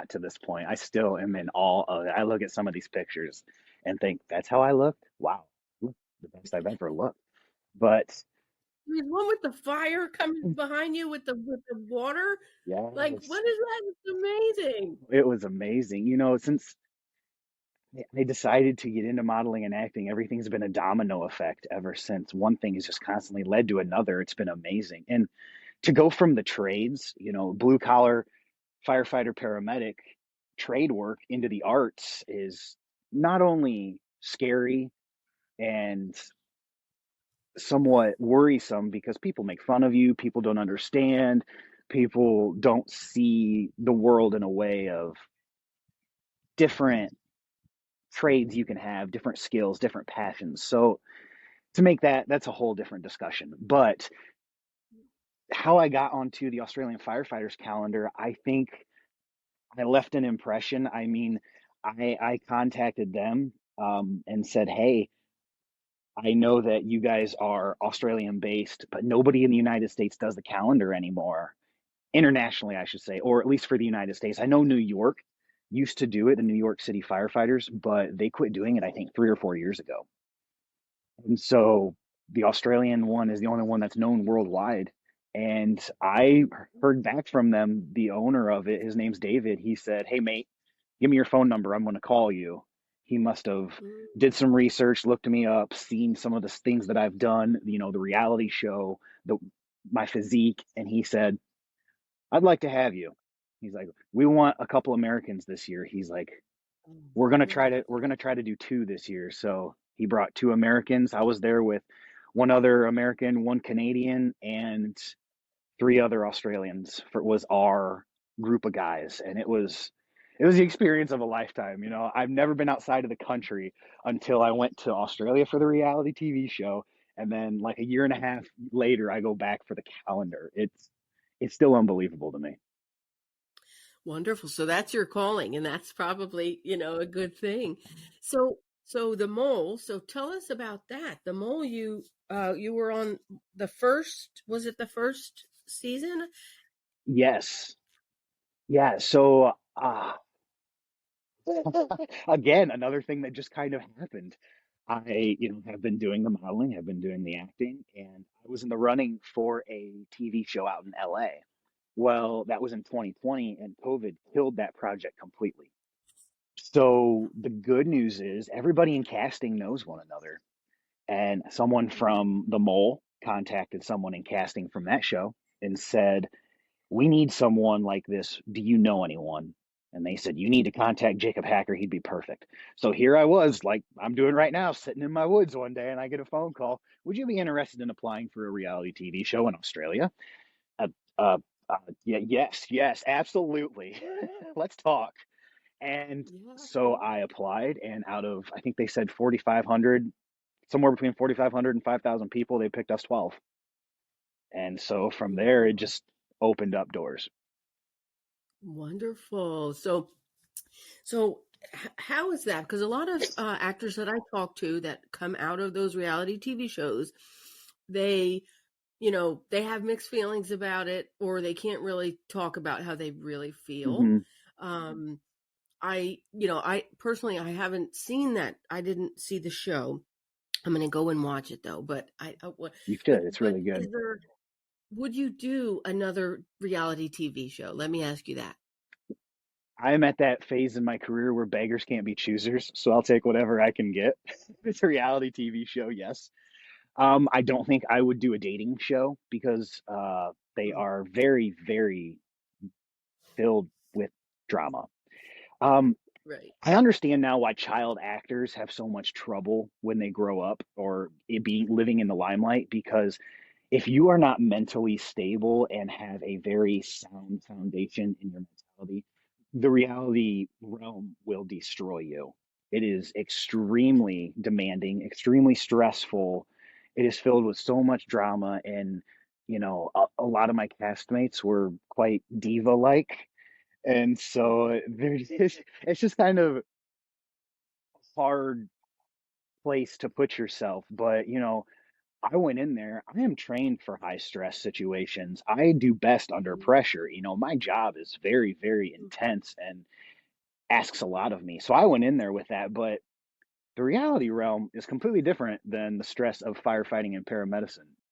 to this point. I still am in awe of it. I look at some of these pictures and think, that's how I looked? Wow, look, the best I've ever looked. But There's one with the fire coming behind you with the water. Like, yes, what is that? It's amazing. it was amazing. Since I decided to get into modeling and acting, everything's been a domino effect ever since. One thing has just constantly led to another. It's been amazing. And to go from the trades, blue collar, firefighter, paramedic, trade work into the arts is not only scary and somewhat worrisome because people make fun of you, people don't understand, people don't see the world in a way of different trades you can have, different skills, different passions. So to make that's a whole different discussion. But how I got onto the Australian Firefighters Calendar, I think I left an impression. I mean, I contacted them and said, "Hey, I know that you guys are Australian based, but nobody in the United States does the calendar anymore. Internationally, I should say, or at least for the United States. I know New York used to do it, the New York City firefighters, but they quit doing it, I think, 3 or 4 years ago. And so the Australian one is the only one that's known worldwide. And I heard back from them, the owner of it, his name's David. He said, "Hey, mate, give me your phone number. I'm going to call you." He must have Mm. did some research, looked me up, seen some of the things that I've done, the reality show, the my physique, and he said, "I'd like to have you." He's like, "We want a couple Americans this year." He's like, we're gonna try to do two this year. So he brought two Americans. I was there with one other American, one Canadian, and three other Australians. For was our group of guys, and it was the experience of a lifetime. I've never been outside of the country until I went to Australia for the reality TV show, and then like a year and a half later, I go back for the calendar. It's still unbelievable to me. Wonderful. So that's your calling, and that's probably, a good thing. So the mole, so tell us about that. The mole you were on the first, was it the first season? Yes, yeah. So again, another thing that just kind of happened. I have been doing the modeling, have been doing the acting, and I was in the running for a TV show out in LA. Well, that was in 2020, and COVID killed that project completely. So the good news is everybody in casting knows one another. And someone from The Mole contacted someone in casting from that show and said, "We need someone like this. Do you know anyone?" And they said, "You need to contact Jacob Hacker. He'd be perfect." So here I was, like I'm doing right now, sitting in my woods one day, and I get a phone call. "Would you be interested in applying for a reality TV show in Australia?" Uh, uh, yeah, yes, yes, absolutely. Let's talk. And Yeah. so I applied, and out of, I think they said 4,500, somewhere between 4,500 and 5,000 people, they picked us 12. And so from there, it just opened up doors. Wonderful. So how is that? Because a lot of actors that I talk to that come out of those reality TV shows, they, they have mixed feelings about it, or they can't really talk about how they really feel. Hmm. Um, I personally, I haven't seen that. I didn't see the show. I'm going to go and watch it though. But You but should. It's but really good. is there? Would you do another reality TV show? Let me ask you that. I'm at that phase in my career where beggars can't be choosers, so I'll take whatever I can get. If it's a reality TV show, yes. I don't think I would do a dating show because they Mm, are very, very filled with drama. Um, right. I understand now why child actors have so much trouble when they grow up or it being living in the limelight because if you are not mentally stable and have a very sound foundation in your mentality, the reality realm will destroy you. It is extremely demanding, extremely stressful. It is filled with so much drama, and a lot of my castmates were quite diva-like, and so there's it's just kind of hard place to put yourself. But I went in there, I am trained for high stress situations. I do best under Mhm. pressure. My job is very, very intense and asks a lot of me. So I went in there with that, but the reality realm is completely different than the stress of firefighting and paramedicine.